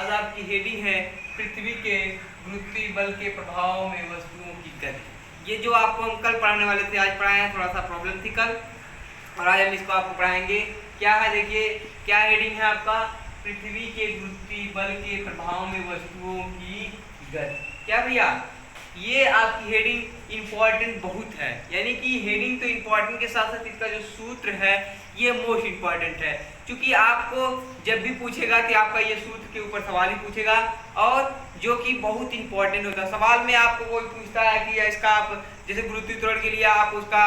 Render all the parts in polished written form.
आज आपकी हेडिंग है पृथ्वी के गुरुत्वीय बल के प्रभाव में वस्तुओं की गति। ये जो आपको हम कल पढ़ाने वाले थे आज पढ़ाए हैं, थोड़ा सा प्रॉब्लम थी कल और आज हम इसको आपको पढ़ाएंगे। क्या है देखिए, क्या हेडिंग है आपका, पृथ्वी के गुरुत्वीय बल के प्रभाव में वस्तुओं की गति। क्या भैया, ये आपकी हेडिंग इंपॉर्टेंट बहुत है, यानी कि हेडिंग तो इंपॉर्टेंट के साथ साथ इसका जो सूत्र है ये मोस्ट इंपॉर्टेंट है। क्योंकि आपको जब भी पूछेगा कि आपका ये सूत्र के ऊपर सवाल ही पूछेगा और जो कि बहुत इंपॉर्टेंट होता है। सवाल में आपको कोई पूछता है कि इसका आप जैसे गुरुत्वीय त्वरण के लिए आप उसका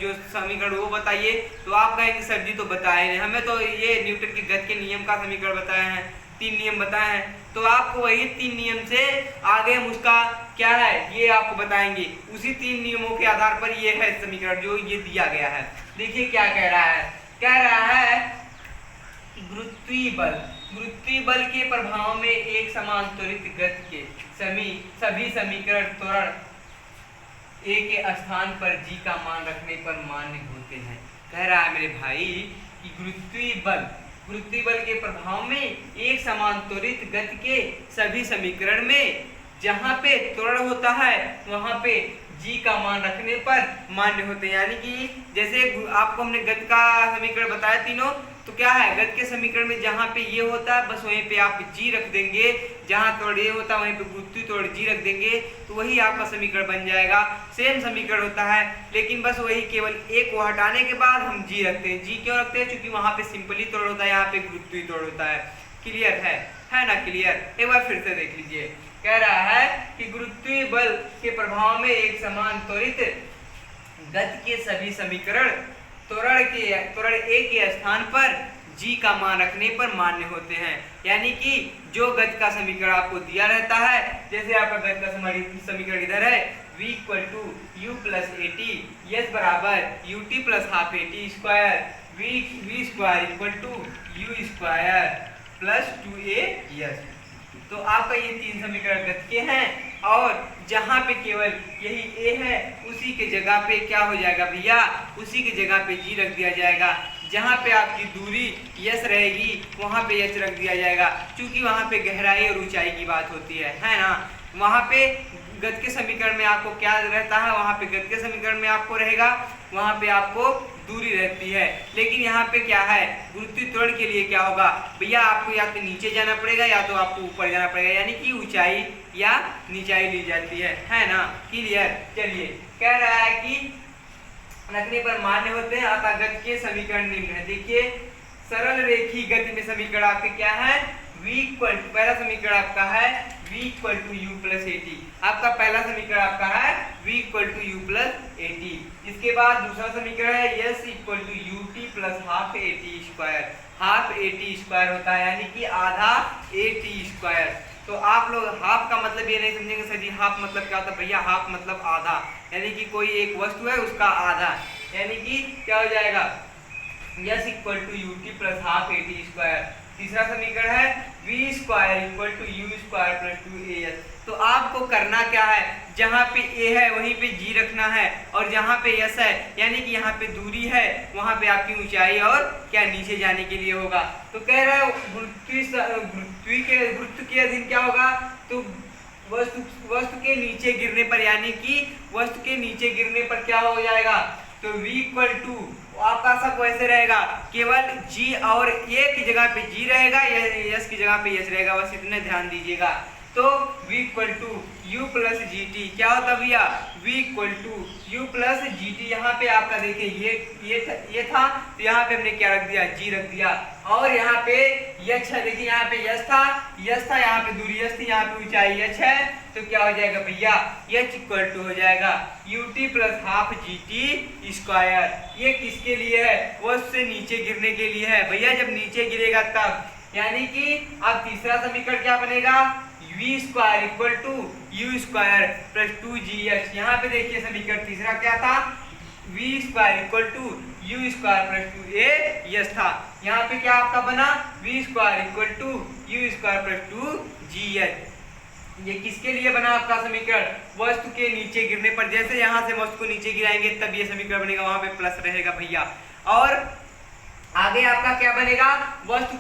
जो समीकरण वो बताइए, तो आप कहेंगे सर जी तो बताए नहीं, हमें तो ये न्यूटन के गति के नियम का समीकरण बताए हैं, 3 नियम बताए हैं। तो आपको वही 3 नियम से आगे हम उसका क्या है ये आपको बताएंगे। उसी 3 नियमों के आधार पर ये है समीकरण जो ये दिया गया है। देखिए क्या कह रहा है, कह रहा है कि गुरुत्वीय बल के प्रभाव में एक समान त्वरित गति के सभी समीकरण त्वरण ए के स्थान पर जी का मान रखने पर मान्य होते हैं। कह रहा है मेरे भाई कि गुरुत्वीय बल के प्रभाव में एक समान त्वरित गति के सभी समीकरण में जहाँ पे त्वरण होता है वहाँ पे जी का मान रखने पर मान्य होते हैं। यानी कि जैसे आपको हमने गति का समीकरण बताया तीनों, तो क्या है गति के समीकरण में जहाँ पे ये होता है बस वहीं पे आप जी रख देंगे, जहाँ त्वरण ये होता है वहीं पे गुरुत्वीय त्वरण जी रख देंगे, तो वही आपका समीकरण बन जाएगा। सेम समीकरण होता है, लेकिन बस वही केवल एक को हटाने के बाद हम जी रखते हैं। जी क्यों रखते हैं? क्योंकि वहाँ पे सिंपली त्वरण होता है, यहाँ पे गुरुत्वीय त्वरण होता है। क्लियर है ना? क्लियर। एक बार फिर से देख लीजिए। कह रहा है कि गुरुत्वीय बल के प्रभाव में एक समान त्वरित गति के सभी समीकरण त्वरण ए के स्थान पर जी का मान रखने पर मान्य होते हैं। यानी कि जो गति का समीकरण आपको दिया रहता है, जैसे आपका गति का समीकरण इधर है v = u + at, s बराबर ut + ½ at square, v square = u square + 2as। तो आपका ये 3 समीकरण गति के हैं और जहाँ पे केवल यही ए है उसी के जगह पे क्या हो जाएगा भैया, उसी के जगह पे जी रख दिया जाएगा। जहाँ पे आपकी दूरी यस रहेगी वहाँ पे यस रख दिया जाएगा, क्योंकि वहाँ पे गहराई और ऊंचाई की बात होती है ना। वहाँ पे गति के समीकरण में आपको क्या रहता है, वहाँ पे गति के समीकरण में आपको रहेगा, वहाँ पे आपको दूरी रहती है। लेकिन यहाँ पे क्या है, गुरुत्वीय त्वरण के लिए क्या होगा भैया, आपको या तो नीचे जाना पड़ेगा या तो आपको ऊपर जाना पड़ेगा, यानी कि ऊंचाई या नीचाई ली जाती है ना। क्लियर। चलिए, कह रहा है कि रखने पर मान्य होते हैं, अतः गति के समीकरण निम्न है। देखिए सरल रेखीय गति में समीकरण आपके क्या है, पहला समीकरण आपका है v = u + at। आपका पहला समीकरण आपका है v = u + at। इसके बाद दूसरा समीकरण है s = ut + ½ at square. ½ at square होता है यानी कि आधा at स्क्वायर। तो आप लोग हाफ का मतलब ये नहीं समझेंगे सर जी, हाफ मतलब क्या होता है भैया, हाफ मतलब आधा, यानी कि कोई एक वस्तु है उसका आधा, यानी कि क्या हो जाएगा s = ut + ½ at स्क्वायर। तीसरा समीकरण है v square = u square + 2as। तो आपको करना क्या है, जहाँ पे a है वहीं पे g रखना है और जहाँ पे s है यानी कि यहाँ पे दूरी है वहाँ पे आपकी ऊंचाई और क्या नीचे जाने के लिए होगा। तो कह रहा है गुरुत्व के अधीन क्या होगा, तो वस्तु के नीचे गिरने पर, यानी कि वस्तु के नीचे गिरने पर क्या हो जाएगा, तो v = आपका सब वैसे रहेगा, केवल g और a की जगह पे g रहेगा, s की जगह पे s रहेगा, बस इतने ध्यान दीजिएगा। तो v = u + gt क्या होता भैया, v = u + gt। यहाँ पे आपका देखिए ये था, तो यहाँ पे हमने क्या रख दिया, g रख दिया, और यहाँ पे h है, देखिए यहाँ पे यस था, यहाँ पे दूरी यस थी, यहाँ पे ऊंचाई h है, तो क्या हो जाएगा भैया, h = हो जाएगा ut + ½ gt स्क्वायर। ये किसके लिए है, वस्तु से नीचे गिरने के लिए है भैया, जब नीचे गिरेगा तब। यानी कि अब तीसरा समीकरण क्या बनेगा, v square = u square + 2gh। यहाँ पे देखिए समीकरण तीसरा क्या था, v square = u square + 2as था। यहाँ पे क्या आपका बना, v square = u square + 2gh। ये किसके लिए बना आपका समीकरण, वस्तु के नीचे गिरने पर। जैसे यहाँ से वस्तु को नीचे गिराएंगे तब ये समीकरण बनेगा, वहां पे प्लस रहेगा भैया। और आगे आपका क्या बनेगा, वस्तु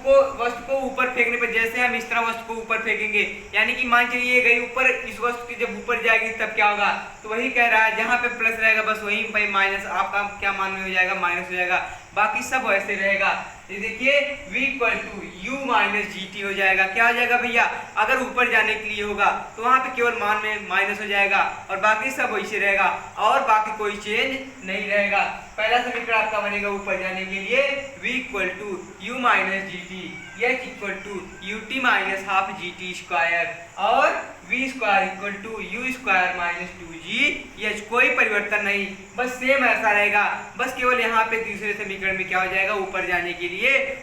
को ऊपर फेंकने पर, जैसे हम इस तरह वस्तु को ऊपर फेंकेंगे, यानी कि मान चलिए ये गई ऊपर, इस वस्तु की जब ऊपर जाएगी तब क्या होगा, तो वही कह रहा है जहां पे प्लस रहेगा बस वहीं पे माइनस, आपका क्या मान में हो जाएगा, माइनस हो जाएगा, बाकी सब वैसे रहेगा। ये देखिए v equal to u minus g t हो जाएगा। क्या हो जाएगा भैया, अगर ऊपर जाने के लिए होगा तो वहां पे केवल मान में माइनस हो जाएगा और बाकी सब वैसे रहेगा और बाकी कोई चेंज नहीं रहेगा। पहला समीकरण आपका बनेगा ऊपर जाने के लिए v equal to u minus g t, h equal to u t minus half g t square और v square equal to u square minus two g h. कोई परिवर्तन नहीं, बस सेम ऐसा रहेगा, बस केवल यहाँ पे दूसरे समीकरण में क्या हो जाएगा, ऊपर जाने के लिए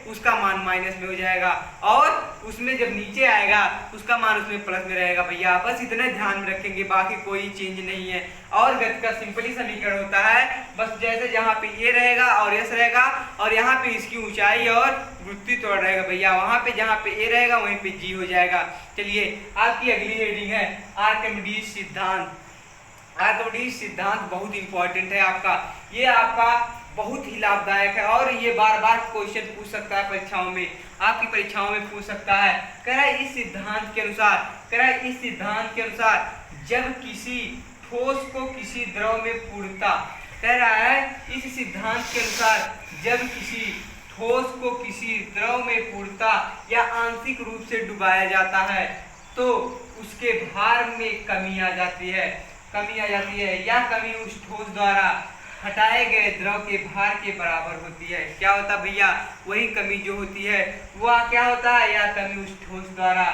उसका मान माइनस में हो जाएगा और उसमें जब नीचे आएगा उसका मान उसमें प्लस में रहेगा। भैया बस इतना ध्यान में रखेंगे, बाकी कोई चेंज नहीं है। और गति का सिंपली समीकरण होता है, बस जैसे जहाँ पे ए रहेगा और एस रहेगा और यहाँ पे इसकी ऊंचाई और वृत्ति तोड़ रहेगा भैया, वहां पे जहाँ पे ए रहेगा वहीं पे जी हो जाएगा। चलिए आपकी अगली हेडिंग है आर्किमिडीज सिद्धांत। आर्किमिडीज सिद्धांत बहुत इंपॉर्टेंट है आपका, ये आपका बहुत ही लाभदायक है और ये बार बार क्वेश्चन पूछ सकता है परीक्षाओं में, आपकी परीक्षाओं में पूछ सकता है। कह रहा है इस सिद्धांत के अनुसार जब किसी ठोस को किसी द्रव में पूर्णता, कह रहा है इस सिद्धांत के अनुसार जब किसी ठोस को किसी द्रव में पूर्णता या आंशिक रूप से डुबाया जाता है तो उसके भार में कमी आ जाती है या कमी उस ठोस द्वारा हटाए गए द्रव के भार के बराबर होती है। क्या होता है भैया, वही कमी जो होती है वह क्या होता है, या कमी उस ठोस द्वारा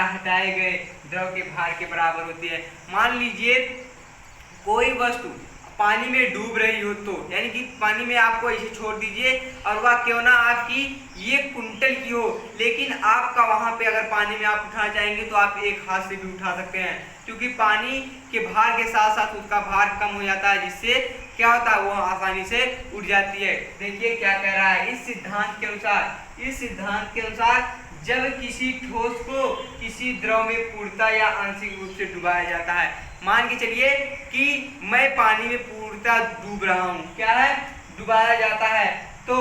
हटाए गए द्रव के भार के बराबर होती है। मान लीजिए कोई वस्तु पानी में डूब रही हो तो, यानी कि पानी में आपको ऐसे छोड़ दीजिए और वह क्यों ना आपकी 1 कुंटल की हो, लेकिन आपका वहां पे अगर पानी में आप उठाना चाहेंगे तो आप एक हाथ से भी उठा सकते हैं, क्योंकि पानी के भार के साथ साथ उसका भार कम हो जाता है, जिससे क्या होता है वो आसानी से उठ जाती है। देखिए क्या कह रहा है, इस सिद्धांत के अनुसार जब किसी ठोस को किसी द्रव में पूर्णतः या आंशिक रूप से डुबाया जाता है, मान के चलिए कि मैं पानी में पूर्णतः डूब रहा हूँ, क्या है, डुबाया जाता है, तो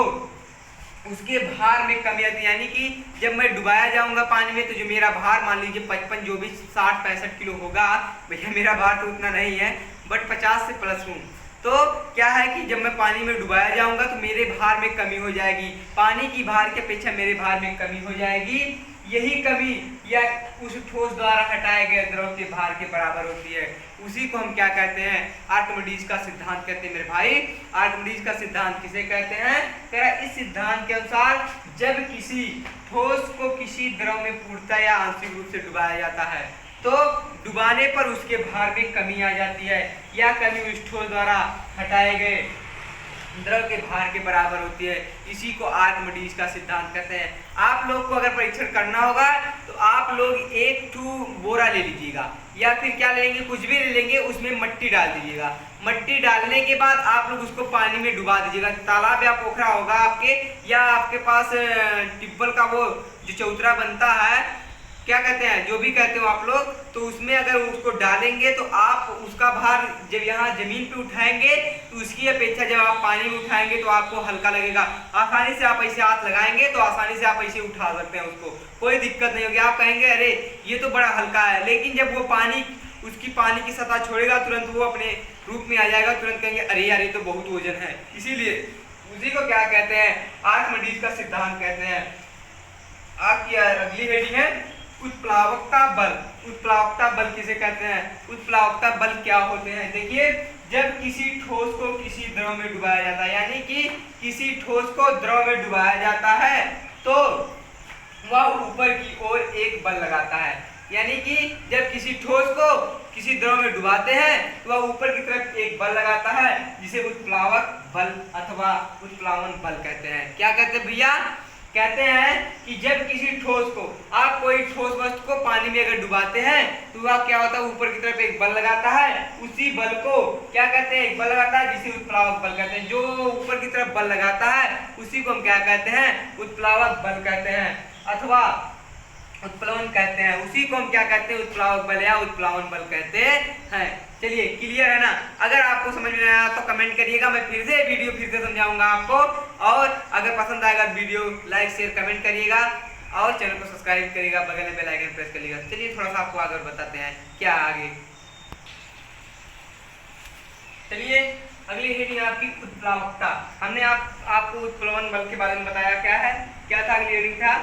उसके भार में कमी आती है, यानी कि जब मैं डुबाया जाऊंगा पानी में तो जो मेरा भार मान लीजिए 55 जो भी 60-65 किलो होगा, भैया मेरा भार तो उतना नहीं है बट 50 से प्लस हूँ, तो क्या है कि जब मैं पानी में डुबाया जाऊंगा तो मेरे भार में कमी हो जाएगी, पानी की भार की अपेक्षा मेरे भार में कमी हो जाएगी। यही कमी या उस ठोस द्वारा हटाए गए द्रव के भार के बराबर होती है, उसी को हम क्या कहते हैं, आर्किमिडीज का सिद्धांत कहते हैं। मेरे भाई आर्किमिडीज का सिद्धांत किसे कहते हैं, कह रहा इस सिद्धांत के अनुसार जब किसी ठोस को किसी द्रव में पूर्णतः या आंशिक रूप से डुबाया जाता है तो डुबाने पर उसके भार में कमी आ जाती है या कमी उस ठोस द्वारा हटाए गए द्रव के भार के बराबर होती है, इसी को आर्किमिडीज का सिद्धांत कहते हैं। आप लोग को अगर परीक्षण करना होगा तो आप लोग 1 बोरा ले लीजिएगा या फिर क्या लेंगे, कुछ भी ले लेंगे, उसमें मिट्टी डाल दीजिएगा, मिट्टी डालने के बाद आप लोग उसको पानी में डुबा दीजिएगा। तालाब या पोखरा होगा आपके, या आपके पास टिब्बल का वो जो चौतरा बनता है, क्या कहते हैं, जो भी कहते हो आप लोग, तो उसमें अगर उसको डालेंगे तो आप उसका भार जब यहाँ जमीन पे उठाएंगे तो उसकी अपेक्षा जब आप पानी में उठाएंगे तो आपको हल्का लगेगा, आसानी से आप ऐसे हाथ लगाएंगे तो आसानी से आप ऐसे उठा सकते हैं उसको, कोई दिक्कत नहीं होगी। आप कहेंगे अरे ये तो बड़ा हल्का है, लेकिन जब वो उसकी पानी की सतह छोड़ेगा तुरंत वो अपने रूप में आ जाएगा, तुरंत कहेंगे अरे यार ये तो बहुत वजन है। इसीलिए उसी को क्या कहते हैं, आर्किमिडीज का सिद्धांत कहते हैं। आपकी अगली हेडिंग है उत्प्लावकता बल। उत्प्लावकता बल किसे कहते हैं, उत्प्लावकता बल क्या होते हैं। देखिए जब किसी ठोस को किसी द्रव में डुबाया जाता है, यानी कि किसी ठोस को द्रव में डुबाया जाता है तो वह ऊपर की ओर एक बल लगाता है, यानी कि जब किसी ठोस को किसी द्रव में डुबाते हैं तो वह ऊपर की तरफ एक बल लगाता है, जिसे उत्प्लावक बल अथवा उत्प्लावन बल कहते हैं। क्या कहते हैं भैया, कहते हैं कि जब किसी ठोस को, आप कोई ठोस वस्तु को पानी में अगर डुबाते हैं तो वह क्या होता है, ऊपर की तरफ एक बल लगाता है, उसी बल को क्या कहते हैं, एक बल लगाता है जिसे उत्प्लावक बल कहते हैं। जो ऊपर की तरफ बल लगाता है उसी को हम क्या कहते हैं, उत्प्लावक बल कहते हैं। अथवा उत्प्लवन कहते हैं, उसी को हम क्या कहते हैं, उत्प्लावक बल या उत्प्लावन बल कहते हैं। चलिए क्लियर है ना। अगर आपको समझ में आया तो कमेंट करिएगा, मैं फिर से समझाऊंगा आपको। और अगर पसंद आएगा वीडियो लाइक शेयर कमेंट करिएगा और चैनल को सब्सक्राइब करिएगा, बगल में बेल आइकन प्रेस करिएगा। चलिए थोड़ा सा आपको आगे बताते हैं क्या आगे। चलिए अगली हेडिंग आपकी उत्प्लावकता। हमने आपको उत्प्लवन बल के बारे में बताया क्या था अगली हेडिंग था,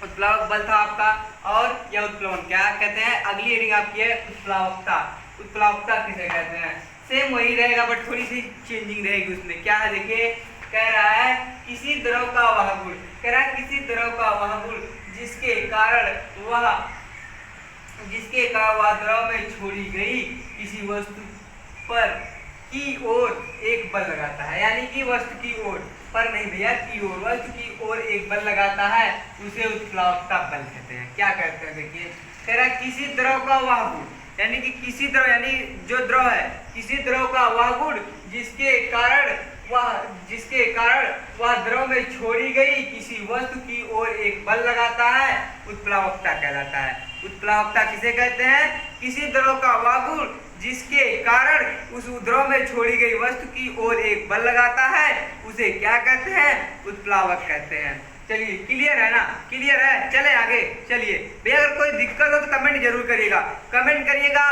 उत्प्लावक बल था आपका। और यह उत्प्लवन क्या कहते हैं, अगली हेडिंग आपकी है उत्प्लावकता। उत्प्लावकता किसे कहते हैं, सेम वही रहेगा बट थोड़ी सी चेंजिंग रहेगी उसमें। क्या है देखिए, कह रहा है किसी द्रव का वह गुण, कह रहा है किसी द्रव का वह गुण जिसके कारण वह द्रव में छोड़ी गई किसी वस्तु पर की ओर एक बल लगाता है, यानी कि वस्तु की ओर पर नहीं भैया, की ओर, वस्तु की ओर एक बल लगाता है, उसे उत्प्लावकता बल कहते हैं। क्या कहते हैं देखिए, कह रहा है किसी द्रव का वह गुण, यानी कि किसी द्रव, यानी जो द्रव है, किसी द्रव का वह गुण जिसके कारण वह द्रव में छोड़ी गई किसी वस्तु की ओर एक बल लगाता है, उत्प्लावकता कहलाता है। उत्प्लावकता किसे कहते हैं, किसी द्रव का वह गुण जिसके कारण उस द्रव में छोड़ी गई वस्तु की ओर एक बल लगाता है, उसे क्या कहते हैं, उत्प्लावक कहते हैं। चलिए क्लियर है ना, क्लियर है। चले आगे। चलिए भैया अगर कोई दिक्कत हो तो कमेंट जरूर करिएगा,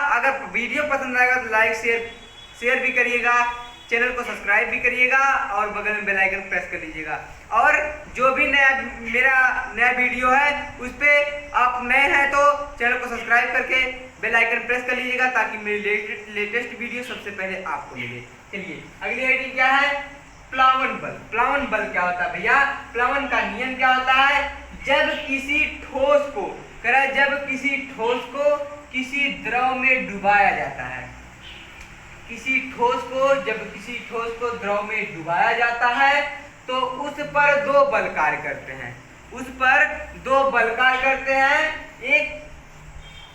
अगर वीडियो पसंद आएगा तो लाइक शेयर भी करिएगा, चैनल को सब्सक्राइब भी करिएगा और बगल में बेल आइकन प्रेस कर लीजिएगा। और जो भी मेरा नया वीडियो है उस पर आप नए हैं तो चैनल को सब्सक्राइब करके बेल आइकन प्रेस कर लीजिएगा ताकि मेरी लेटेस्ट वीडियो सबसे पहले आपको मिले। चलिए अगली हेडिंग क्या है, प्लावन बल। प्लावन बल क्या होता है भैया, प्लावन का नियम क्या होता है, जब किसी ठोस को, कह रहा है जब किसी ठोस को किसी द्रव में डुबाया जाता है, जब किसी ठोस को द्रव में डुबाया जाता है तो उस पर दो बल कार्य करते हैं, एक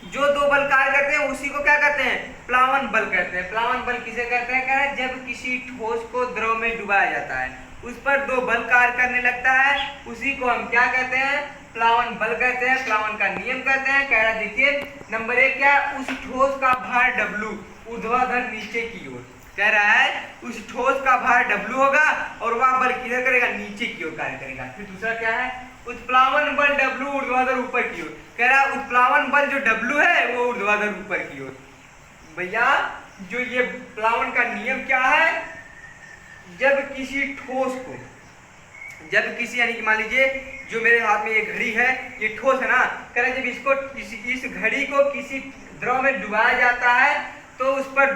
जो दो बल कार्य करते हैं उसी को क्या कहते हैं, प्लावन बल कहते हैं। प्लावन बल किसे कहते हैं, कह रहा है जब किसी ठोस को द्रव में डुबाया जाता है उस पर दो बल कार्य करने लगता है, उसी को हम क्या कहते हैं, प्लावन बल कहते हैं। प्लावन का नियम कहते हैं। कह रहा है देखिए नंबर 1 क्या, उस ठोस का भार W ऊर्ध्वाधर नीचे की ओर, कह रहा है उस ठोस का भार W होगा और वह बल किधर करेगा, नीचे की ओर कार्य करेगा। फिर दूसरा क्या है, उत्प्लावन बल W ऊर्ध्वाधर ऊपर की ओर, कह रहा है उत्प्लावन बल जो W है वो ऊर्ध्वाधर ऊपर की ओर। भैया जो ये प्लावन का नियम क्या है, जब किसी ठोस को, यानी कि मान लीजिए जो मेरे हाथ में ये घड़ी है, ये ठोस है ना, कह रहे जब इस घड़ी को किसी द्रव में डुबाया जाता है तो इस पर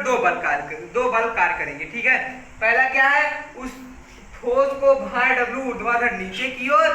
दो बल कार्य करेंगे। ठीक है, पहला क्या है, उस ठोस को भार W ऊर्ध्वाधर नीचे की ओर,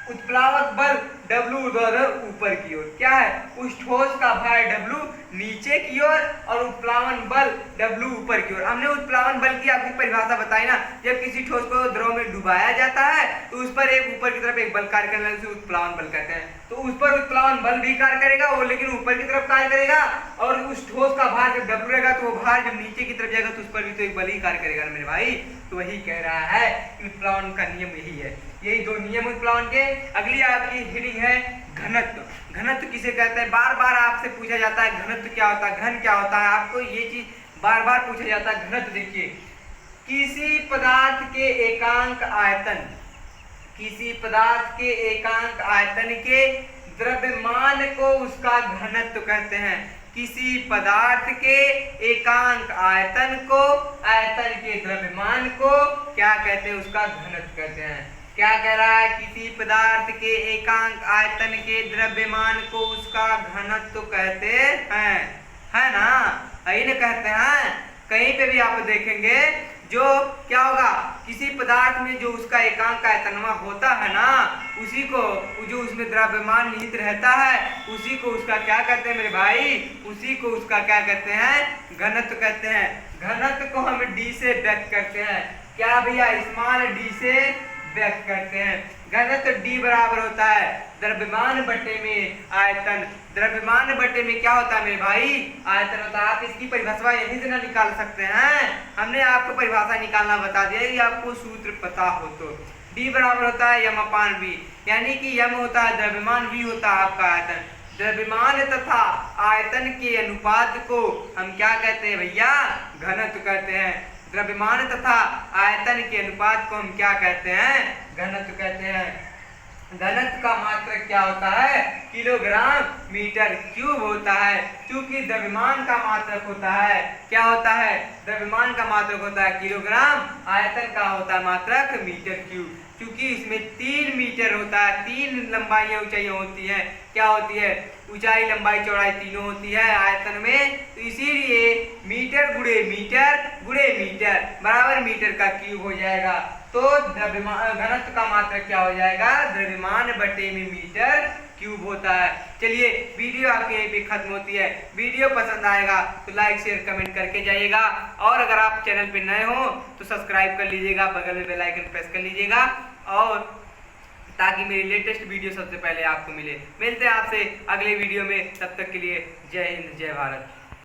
उत्प्लावक बल W ऊर्ध्वाधर ऊपर की ओर। क्या है, उस ठोस का भार W नीचे की ओर और उत्प्लावन बल W ऊपर की ओर। हमने उत्प्लावन बल की आपकी परिभाषा बताई ना, जब किसी ठोस को द्रव में डुबाया जाता है तो उस पर एक ऊपर की तरफ एक बल कार्य करने से उत्प्लावन बल कहते हैं। तो उस पर उत्प्लावन बल भी कार्य करेगा वो, लेकिन ऊपर की तरफ कार्य करेगा, और उस ठोस का भार जब W रहेगा तो वो भार जब नीचे की तरफ जाएगा तो उस पर भी तो एक बल ही कार्य करेगा ना मेरे भाई। तो वही कह रहा है उत्प्लावन का नियम यही है, यही दो नियम उत्प्लावन के। अगली आपकी हेडिंग है घनत्व। घनत्व किसे कहते हैं, बार बार आपसे पूछा जाता है घनत्व क्या होता है, घन क्या होता है, आपको ये चीज बार बार पूछा जाता है। घनत्व देखिए, किसी पदार्थ के एकांक आयतन के द्रव्यमान को उसका घनत्व कहते हैं। किसी पदार्थ के एकांक आयतन के द्रव्यमान को क्या कहते हैं, उसका घनत्व कहते हैं। क्या कह रहा है, किसी पदार्थ के एकांक आयतन के द्रव्यमान को उसका घनत्व कहते हैं, है ना, यही ना कहते हैं। कहीं पे भी आप देखेंगे जो क्या होगा, किसी पदार्थ में जो उसका एकांक आयतनवा होता है ना, उसी को जो उसमें द्रव्यमान निहित रहता है उसी को उसका क्या कहते हैं मेरे भाई, उसी को उसका क्या कहते हैं, घनत्व कहते हैं। घनत्व को हम D से व्यक्त करते हैं। क्या भैया, स्मॉल d से व्यक्त करते हैं। घनत्व D बराबर होता है द्रव्यमान बटे में आयतन। द्रव्यमान बटे में क्या होता है मेरे भाई, आयतन होता है। आप इसकी परिभाषा यहीं से ना निकाल सकते हैं, हमने आपको परिभाषा निकालना बता दिया, ये आपको सूत्र पता हो तो। D बराबर होता है m अपान v, यानी कि m होता है द्रव्यमान, v होता है आपका आयतन। द्रव्यमान तथा आयतन के अनुपात को हम क्या कहते हैं भैया? घनत्व कहते हैं। द्रव्यमान तथा आयतन के अनुपात को हम क्या कहते हैं? घनत्व कहते हैं। घनत्व का मात्रक क्या होता है? किलोग्राम मीटर क्यूब होता है। क्योंकि द्रव्यमान का मात्रक होता है, क्या होता है? द्रव्यमान का मात्रक होता है किलोग्राम, आयतन का होता है मात्रक मीटर क्यूब। क्योंकि इसमें 3 मीटर होता है, 3 लंबाइयाँ ऊंचाइयाँ होती हैं। क्या होती है? ऊंचाई लंबाई चौड़ाई तीनों होती है आयतन में, तो इसीलिए मीटर गुणे मीटर बराबर मीटर का क्यूब हो जाएगा। तो द्रव्यमान घनत्व का मात्रक क्या हो जाएगा? द्रव्यमान बटे में मीटर क्यूब होता है। चलिए वीडियो आपके यहीं पे खत्म होती है। वीडियो पसंद आएगा तो लाइक शेयर कमेंट करके जाइएगा, और अगर आप चैनल पे नए हो तो सब्सक्राइब कर लीजिएगा, बगल में बेल आइकन प्रेस कर लीजिएगा, और ताकि मेरी लेटेस्ट वीडियो सबसे पहले आपको मिले। मिलते हैं आपसे अगले वीडियो में, तब तक के लिए जय हिंद जय भारत।